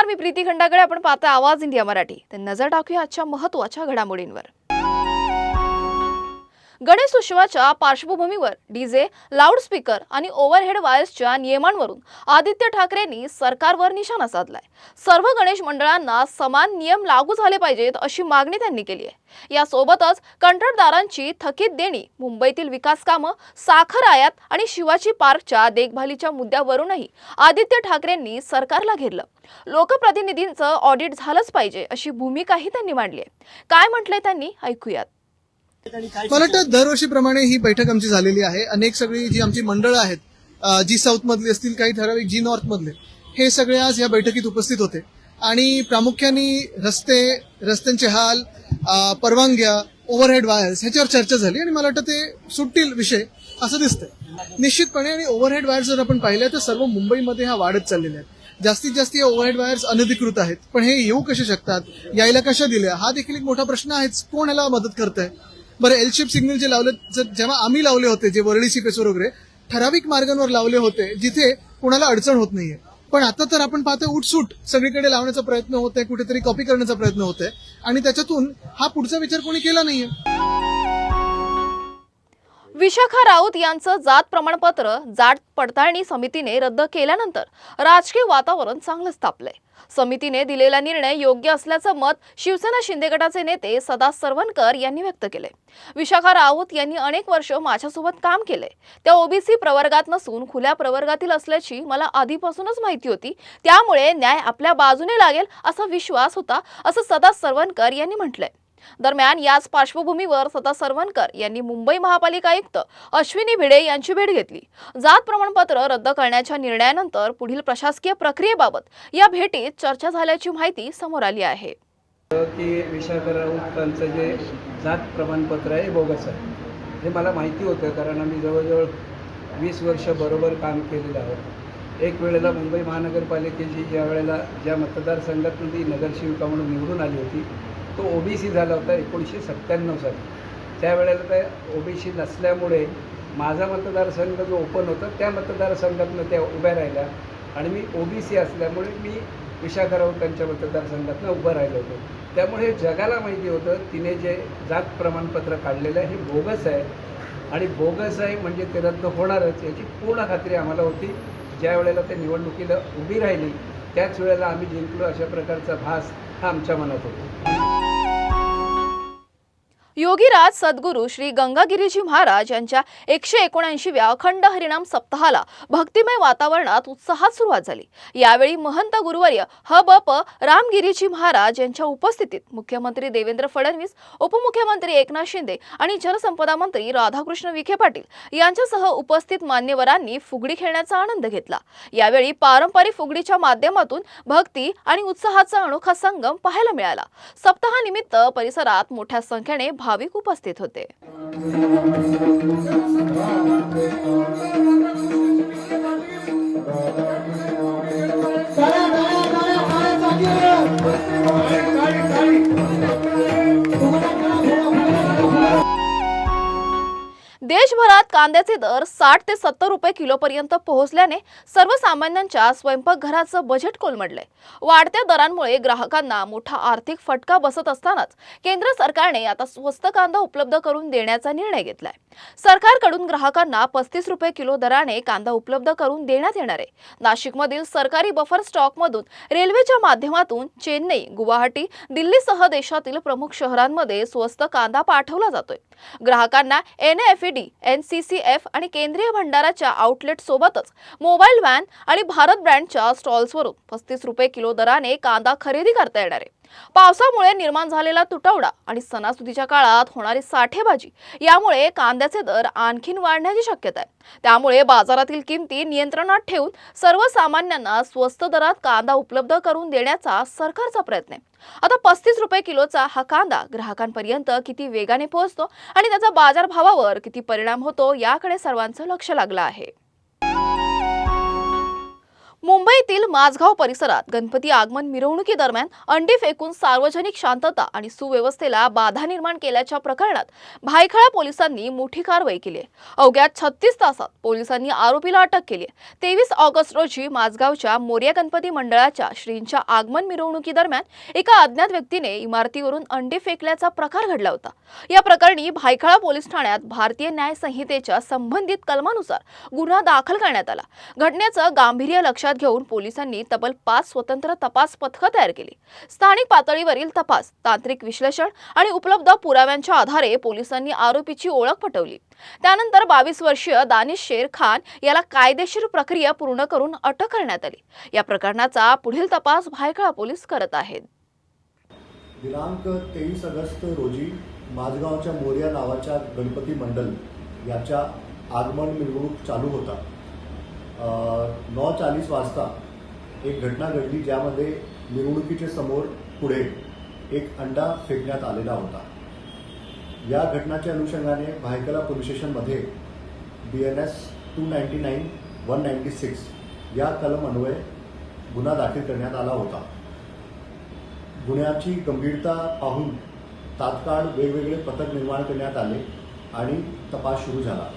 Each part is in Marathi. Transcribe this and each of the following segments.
मी प्रीती खंडागळे. आपण पाहता आवाज इंडिया मराठी. तर नजर टाकूया आजच्या महत्त्वाच्या घडामोडींवर. गणेश उत्सवाच्या पार्श्वभूमीवर डीजे, लाऊडस्पीकर आणि ओव्हरहेड वायर्सच्या नियमांवरून आदित्य ठाकरेंनी सरकारवर निशाणा साधलाय. सर्व गणेश मंडळांना समान नियम लागू झाले पाहिजेत अशी मागणी त्यांनी केली आहे. यासोबतच कंत्राटदारांची थकीत देणी, मुंबईतील विकास कामं, साखर आयात आणि शिवाजी पार्कच्या देखभालीच्या मुद्द्यावरूनही आदित्य ठाकरेंनी सरकारला घेरलं. लोकप्रतिनिधींचं ऑडिट झालंच पाहिजे अशी भूमिकाही त्यांनी मांडली आहे. काय म्हटलंय त्यांनी, ऐकूयात. मला वाटतं दरवर्षीप्रमाणे ही बैठक आमची झालेली आहे. अनेक सगळी जी आमची मंडळं आहेत, जी साऊथ मधली असतील, काही ठराविक जी नॉर्थ मधले, हे सगळे आज या बैठकीत उपस्थित होते आणि प्रामुख्याने रस्त्यांचे हाल, परवानग्या, ओव्हरहेड वायर्स ह्याच्यावर चर्चा झाली आणि मला वाटतं ते सुटतील विषय असं दिसतंय निश्चितपणे. आणि ओव्हरहेड वायर्स जर आपण पाहिल्या तर सर्व मुंबईमध्ये हा वाढत चाललेला आहे. जास्तीत जास्त या ओव्हरहेड वायर्स अनधिकृत आहेत, पण हे येऊ कसे शकतात, यायला कशा दिल्या, हा देखील एक मोठा प्रश्न आहेच. कोण ह्याला मदत करतंय? बरं, एल शेप सिग्नल जे लावले, जेव्हा आम्ही लावले होते, जे वरळी सीपेसवर वगैरे ठराविक मार्गांवर लावले होते जिथे कोणाला अडचण होत नाहीये, पण आता तर आपण पाहतो उठसूट सगळीकडे लावण्याचा प्रयत्न होत आहे, कुठेतरी कॉपी करण्याचा प्रयत्न होत आहे आणि त्याच्यातून हा पुढचा विचार कोणी केला नाहीये. विशाखा राऊत यांचं जात प्रमाणपत्र जात पडताळणी समितीने रद्द केल्यानंतर राजकीय वातावरण चांगलंच तापलंय. समितीने दिलेला निर्णय योग्य असल्याचं मत शिवसेना शिंदे गटाचे नेते सदा सरवणकर यांनी व्यक्त केले. विशाखा राऊत यांनी अनेक वर्ष माझ्यासोबत काम केले. त्या ओबीसी प्रवर्गात नसून खुल्या प्रवर्गातील असल्याची मला आधीपासूनच माहिती होती. त्यामुळे न्याय आपल्या बाजूने लागेल असा विश्वास होता, असं सदा सरवणकर यांनी म्हटलंय. दरम्यान याच पार्श्वभूमीवर सदा सरवणकर यांनी मुंबई महापालिका आयुक्त अश्विनी भिडे यांची भेट घेतली. जात प्रमाणपत्र रद्द करण्याच्या निर्णयानंतर पुढील प्रशासकीय प्रक्रियेबाबत या भेटीत चर्चा झाल्याची माहिती समोर आली आहे. की विशाखा राऊतांचं जे जात प्रमाणपत्र आहे बोगस आहे, हे मला माहिती होतं, कारण आम्ही जवळजवळ 20 वर्ष बरोबर काम केलेलं आहोत. एक वेळेला मुंबई महानगरपालिकेची ज्या मतदारसंघातून ती नगरसेविका म्हणून निवडून आली होती, तो ओबीसी झाला होता 1997 साली. त्यावेळेला त्या ओबीसी नसल्यामुळे माझा मतदारसंघ जो ओपन होता त्या मतदारसंघातनं त्या उभ्या राहिल्या आणि मी ओबीसी असल्यामुळे मी विशाखा राऊतांच्या मतदारसंघातनं उभं राहिलो होतो. त्यामुळे जगाला माहिती होतं तिने जे जात प्रमाणपत्र काढलेलं आहे हे बोगस आहे आणि बोगस आहे म्हणजे ते रद्द होणारच याची पूर्ण खात्री आम्हाला होती. ज्या वेळेला ते निवडणुकीला उभी राहिली त्याच वेळेला आम्ही जिंकलो अशा प्रकारचा भास हा आमच्या मनात होता. योगीराज सद्गुरू श्री गंगागिरीजी महाराज यांच्या 179व्या अखंड हरिनाम सप्ताहाला भक्तिमय वातावरणात उत्साहात सुरुवात झाली. यावेळी महंत गुरुवर्य ह.ब.प. रामगिरीजी महाराज यांच्या उपस्थितीत मुख्यमंत्री देवेंद्र फडणवीस, उपमुख्यमंत्री एकनाथ शिंदे आणि जलसंपदा मंत्री राधाकृष्ण विखे पाटील यांच्यासह उपस्थित मान्यवरांनी फुगडी खेळण्याचा आनंद घेतला. यावेळी पारंपरिक फुगडीच्या माध्यमातून भक्ती आणि उत्साहाचा अनोखा संगम पाहायला मिळाला. सप्ताहानिमित्त परिसरात मोठ्या संख्येने भाविक उपस्थित होते. देशभरात कांद्याचे दर 60 ते 70 रुपये किलोपर्यंत पोहोचल्याने सर्वसामान्यांच्या स्वयंपाकघराचं बजेट कोलमडलंय. वाढत्या दरांमुळे ग्राहकांना मोठा आर्थिक फटका बसत असतानाच केंद्र सरकारने आता स्वस्त कांदा उपलब्ध करून देण्याचा निर्णय घेतलाय. सरकारकडून ग्राहकांना 35 रुपये किलो दराने कांदा उपलब्ध करून देण्यात येणार आहे. नाशिकमधील सरकारी बफर स्टॉकमधून रेल्वेच्या माध्यमातून चेन्नई, गुवाहाटी, दिल्लीसह देशातील प्रमुख शहरांमध्ये स्वस्त कांदा पाठवला जातोय. ग्राहकांना NFED, NCCF आणि केंद्रीय भंडाराच्या आउटलेट सोबतच मोबाईल व्हॅन आणि भारत ब्रँडच्या स्टॉल्सवरून 35 रुपये किलो दराने कांदा खरेदी करता येणार आहे. पावसामुळे निर्माण झालेला तुटवडा आणि सणासुदीच्या काळात होणारी साठेबाजी यामुळे कांद्याचे दर आणखीन वाढण्याची शक्यता आहे. त्यामुळे बाजारातील किमती नियंत्रणात ठेवून सर्वसामान्यांना स्वस्त दरात कांदा उपलब्ध करून देण्याचा सरकारचा प्रयत्न आहे. आता 35 रुपये किलोचा हा कांदा ग्राहकांपर्यंत किती वेगाने पोहोचतो आणि त्याचा बाजारभावावर किती परिणाम होतो याकडे सर्वांचं लक्ष लागलं आहे. मुंबईतील माझगाव परिसरात गणपती आगमन मिरवणुकीदरम्यान अंडी फेकून सार्वजनिक शांतता आणि सुव्यवस्थेला बाधा निर्माण केल्याच्या प्रकरणात भायखळा पोलिसांनी मोठी कारवाई केली आहे. अवघ्या 36 तासात पोलिसांनी आरोपीला अटक केली आहे. 23 ऑगस्ट रोजी माझगावच्या मोरया गणपती मंडळाच्या श्रींच्या आगमन मिरवणुकीदरम्यान एका अज्ञात व्यक्तीने इमारतीवरून अंडी फेकल्याचा प्रकार घडला होता. या प्रकरणी भायखळा पोलीस ठाण्यात भारतीय न्याय संहितेच्या संबंधित कलमानुसार गुन्हा दाखल करण्यात आला. घटनेचं गांभीर्य लक्षात घेऊन पोलिसांनी तब्बल 5 स्वतंत्र तपास पथकं तयार केली. स्थानिक पातळीवरील तपास, तांत्रिक विश्लेषण आणि उपलब्ध पुराव्यांच्या आधारे पोलिसांनी आरोपीची ओळख पटवली. त्यानंतर 22 वर्षीय दानिश शेर खान याला कायदेशीर प्रक्रिया पूर्ण करून अटक करण्यात आली. या प्रकरणाचा पुढील तपास भायखळा पोलीस करत आहेत. दिनांक 23 ऑगस्ट रोजी माझगावच्या मोरया नावाच्या गणपती मंडल याच्या आगमन मिरवणूक चालू होता. 9:40 वाजता एक घटना घडली ज्यामध्ये मिरवणुकीच्या समोर पुढे एक अंडा फेकण्यात आलेला होता. या घटनाच्या अनुषंगाने भायखळा पोलीस स्टेशनमध्ये BNS 299, 196 या कलम अन्वये गुन्हा दाखल करण्यात आला होता. गुन्ह्याची गंभीरता पाहून तात्काळ वेगवेगळे पथक निर्माण करण्यात आले आणि तपास सुरू झाला.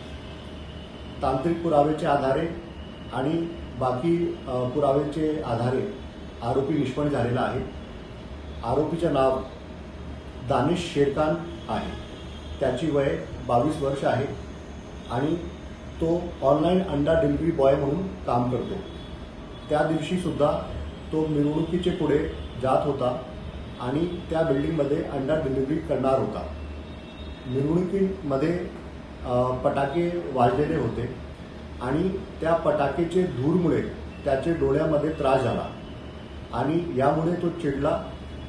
तांत्रिक पुराव्याचे आधारे आणि बाकी पुराव्याचे आधारे आरोपी निष्पन्न झालेला आहे. आरोपीचे नाव दानिश शेरखान आहे. त्याची वय 22 वर्ष आहे आणि तो ऑनलाईन अंडा डिलिव्हरी बॉय म्हणून काम करतो. त्या दिवशीसुद्धा तो मिरवणुकीचे पुढे जात होता आणि त्या बिल्डिंगमध्ये अंडा डिलिव्हरी करणार होता. मिरवणुकीमध्ये फटाके वाजलेले होते आणि त्या फटाकेचे धूरमुळे त्याचे डोळ्यामध्ये त्रास झाला आणि यामुळे तो चिडला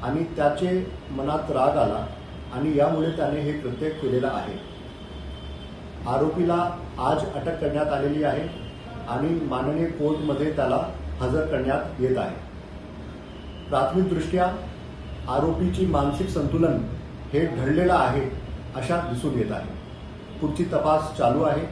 आणि त्याचे मनात राग आला आणि यामुळे त्याने हे कृत्य केलेलं आहे. आरोपीला आज अटक करण्यात आलेली आहे आणि माननीय कोर्टमध्ये त्याला हजर करण्यात येत आहे. प्राथमिकदृष्ट्या आरोपीची मानसिक संतुलन हे ढळलेलं आहे अशा दिसून येत आहे. पुढची तपास चालू आहे.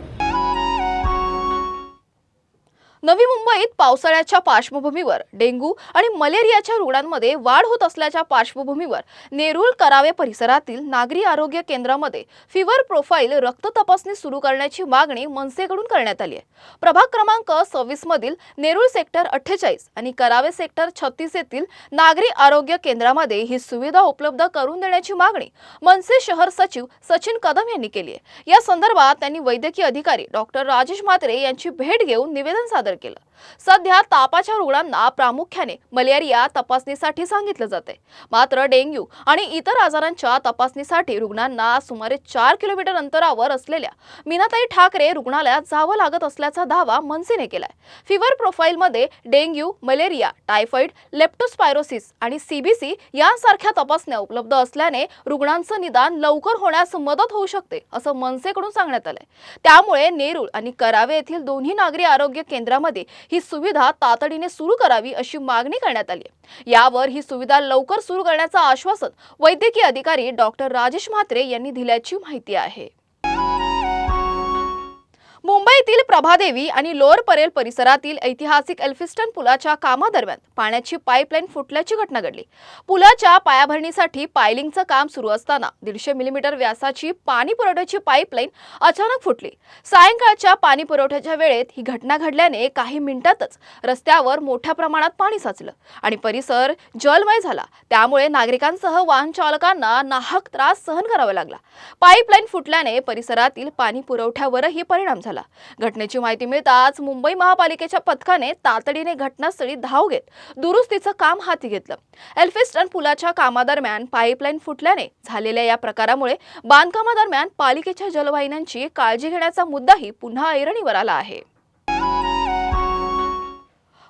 नवी मुंबईत पावसाळ्याच्या पार्श्वभूमीवर डेंग्यू आणि मलेरियाच्या रुग्णांमध्ये वाढ होत असल्याच्या पार्श्वभूमीवर नेरूळ करावे परिसरातील नागरी आरोग्य केंद्रामध्ये फिवर प्रोफाईल रक्त तपासणी सुरू करण्याची मागणी मनसेकडून करण्यात आली आहे. प्रभाग क्रमांक 26 मधील नेरूळ सेक्टर 48 आणि करावे सेक्टर 36 येथील नागरी आरोग्य केंद्रामध्ये ही सुविधा उपलब्ध करून देण्याची मागणी मनसे शहर सचिव सचिन कदम यांनी केली आहे. या संदर्भात त्यांनी वैद्यकीय अधिकारी डॉक्टर राजेश म्हात्रे यांची भेट घेऊन निवेदन सादर केलं. सध्या तापाच्या रुग्णांना प्रामुख्याने मलेरिया तपासणीसाठी सांगितलं जाते. मात्र डेंग्यू आणि इतर आजारांच्या तपासणीसाठी रुग्णांना सुमारे 4 किलोमीटर अंतरावर असलेल्या मीनाताई ठाकरे रुग्णालयात जावं लागत असल्याचा दावा मनसेने केलाय. फिवर प्रोफाईलमध्ये डेंग्यू, मलेरिया, टायफॉइड, लेप्टोस्पायरोसिस आणि CBC यांसारख्या तपासण्या उपलब्ध असल्याने रुग्णांचं निदान लवकर होण्यास मदत होऊ शकते असं मनसेकडून सांगण्यात आलंय. त्यामुळे नेरूळ आणि करावे येथील दोन्ही नागरी आरोग्य केंद्रामध्ये ही सुविधा तातडीने सुरू करावी अशी मागणी करण्यात आली. यावर ही सुविधा लवकर सुरू करण्याचं आश्वासन वैद्यकीय अधिकारी डॉक्टर राजेश म्हात्रे यांनी दिल्याची माहिती आहे. मुंबईतील प्रभादेवी आणि लोअर परेल परिसरातील ऐतिहासिक एल्फिस्टन पुलाच्या कामादरम्यान पाण्याची पाईपलाईन फुटल्याची घटना घडली. पुलाच्या पायाभरणीसाठी पायलिंगचं काम सुरू असताना 150 मिलीमीटर व्यासाची पाणी पुरवठ्याची पाईपलाईन अचानक फुटली. सायंकाळच्या पाणी पुरवठ्याच्या वेळेत ही घटना घडल्याने काही मिनिटातच रस्त्यावर मोठ्या प्रमाणात पाणी साचलं आणि परिसर जलमय झाला. त्यामुळे नागरिकांसह वाहन चालकांना नाहक त्रास सहन करावा लागला. पाईपलाईन फुटल्याने परिसरातील पाणी पुरवठ्यावरही परिणाम झाला. घटनेची माहिती मिळताच मुंबई महापालिकेच्या पथकाने तातडीने घटनास्थळी धाव घेत दुरुस्तीचं काम हाती घेतलं. एल्फिस्टन पुलाच्या कामादरम्यान पाईपलाईन फुटल्याने झालेल्या या प्रकारामुळे बांधकामादरम्यान पालिकेच्या जलवाहिन्यांची काळजी घेण्याचा मुद्दाही पुन्हा ऐरणीवर आला आहे.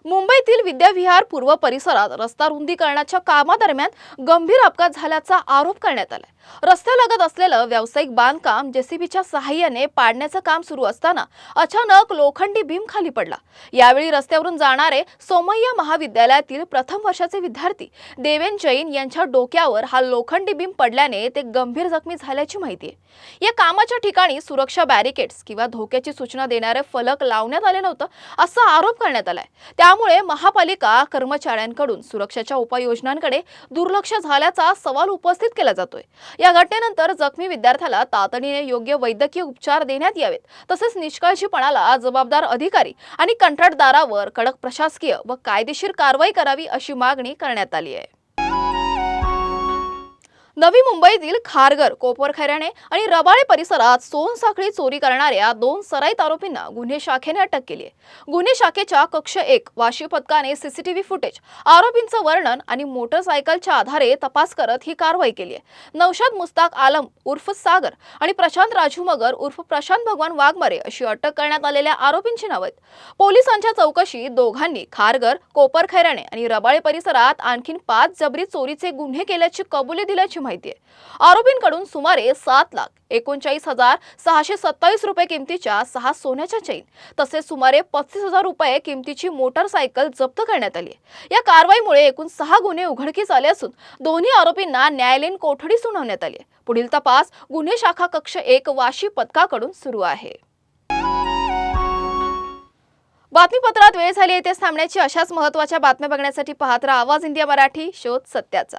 मुंबईतील विद्याविहार पूर्व परिसरात रस्ता रुंदीकरणाच्या कामादरम्यान गंभीर अपघात झाल्याचा आरोप करण्यात आलाय. रस्त्यालगत असलेलं व्यावसायिक बांधकाम जेसीबीच्या सहाय्याने पाडण्याचं काम सुरू असताना अचानक लोखंडी बीम खाली पडला। यावेळी रस्त्यावरून जाणारे सोमय्या महाविद्यालयातील प्रथम वर्षाचे विद्यार्थी देवेन जैन यांच्या डोक्यावर हा लोखंडी बीम पडल्याने ते गंभीर जखमी झाल्याची माहिती आहे। या कामाच्या ठिकाणी सुरक्षा बॅरिकेड्स किंवा धोक्याची सूचना देणारे फलक लावण्यात आले नव्हतं असा आरोप करण्यात आलाय। त्यामुळे महापालिका कर्मचाऱ्यांकडून सुरक्षेच्या उपाययोजनांकडे दुर्लक्ष झाल्याचा सवाल उपस्थित केला जातोय। या घटनेनंतर जखमी विद्यार्थ्याला तातडीने योग्य वैद्यकीय उपचार देण्यात यावेत, तसेच निष्काळजीपणाला जबाबदार अधिकारी आणि कंत्राटदारावर कडक प्रशासकीय व कायदेशीर कारवाई करावी अशी मागणी करण्यात आली आहे। नवी मुंबईतील खारघर, कोपरखैरणे आणि रबाळे परिसरात सोनसाखळी चोरी करणाऱ्या 2 सराईत आरोपींना गुन्हे शाखेने अटक केली आहे। गुन्हे शाखेच्या कक्ष 1 वाशी पथकाने सीसीटीव्ही फुटेज, आरोपींचं वर्णन आणि मोटरसायकलच्या आधारे तपास करत ही कारवाई केली आहे। नौशाद मुस्ताक आलम उर्फ सागर आणि प्रशांत राजू मगर उर्फ प्रशांत भगवान वाघमारे अशी अटक करण्यात आलेल्या आरोपींची नावे आहेत। पोलिसांच्या चौकशीत दोघांनी खारघर, कोपरखैरणे आणि रबाळे परिसरात आणखी 5 जबरी चोरीचे गुन्हे केल्याची कबुली दिल्याची माहिती आहे। आरोपींकडून सुमारे 7,39,627 रुपये किमतीच्या 6 सोन्याच्या चेन तसेच सुमारे 35,000 रुपये किमतीची मोटरसायकल जप्त करण्यात आली आहे। या कारवाईमुळे एकूण 6 गुन्हे उघडकीस आले असून दोन्ही आरोपींना न्यायालयीन कोठडी सुनावण्यात आली आहे। पुढील तपास गुन्हे शाखा कक्ष 1 वाशी पथकाकडून सुरू आहे। बातमीपत्रात वेळ झाली आहे, इथेच थांबण्याची। अशाच महत्त्वाच्या बातम्या बघण्यासाठी पाहत राहा आवाज इंडिया मराठी, शोध सत्याचा।